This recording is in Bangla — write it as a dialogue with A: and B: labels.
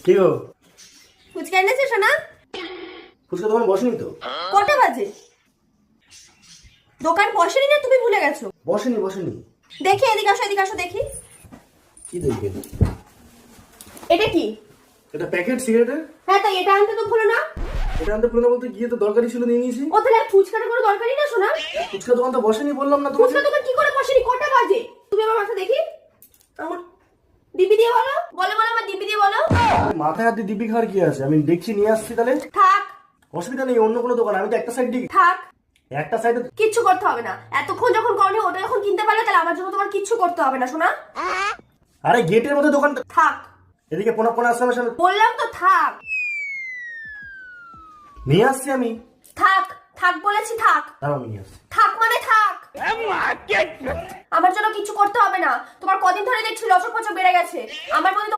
A: কি গো?
B: ফুচকা এনেছে সোনা?
A: ফুচকা দোকানে বসেনি তো?
B: কটা বাজে? দোকান বসেনি না তুমি ভুলে গেছো?
A: বসেনি।
B: দেখি এদিকে আসো দেখি।
A: কি দেখবেন?
B: এটা কি?
A: এটা প্যাকেট সিগারেটের।
B: হ্যাঁ, তাই এটা আনতে তো ভুলো না।
A: এটা আনতে পুরনো বলতে গিয়ে তো দরকারি ছিল নিয়ে নিয়েছি।
B: ও তাহলে ফুচকাটা কোনো দরকারই না সোনা।
A: ফুচকা দোকান তো বসেনি বললাম না তোমাকে।
B: ফুচকা দোকান কি করে বসেনি? কটা বাজে? তুমি আমার মাথা দেখি। আমার দিবি দিয়ে বলো আমার দিবি দিয়ে বলো।
A: মাথায় হাত দিয়ে দিব্যি খাওয়ার কি আছে? আমি দেখছি নিয়ে আসছি তাহলে।
B: থাক
A: অসুবিধা নেই, অন্য কোনো দোকান। আমি তো একটা সাইড দিই।
B: থাক,
A: একটা সাইডে
B: কিচ্ছু করতে হবে না। এতক্ষণ যখন করনি ওটা যখন কিনতে পারলে তাহলে আমার জন্য তোমার কিচ্ছু করতে হবে না সোনা।
A: আরে গেটের মধ্যে দোকানটা।
B: থাক
A: এদিকে পোনা আসলামের সামনে
B: বললাম তো, থাক।
A: নিয়ে আসছি আমি।
B: থাক থাক বলেছি, থাক।
A: দাঁড়াও আমি নিয়ে আসছি।
B: থাক মানে থাক। আমার জন্য কিছু করতে হবে না। তোমার কদিন ধরে দেখছি লচক পচক বেড়ে গেছে। আমার মনে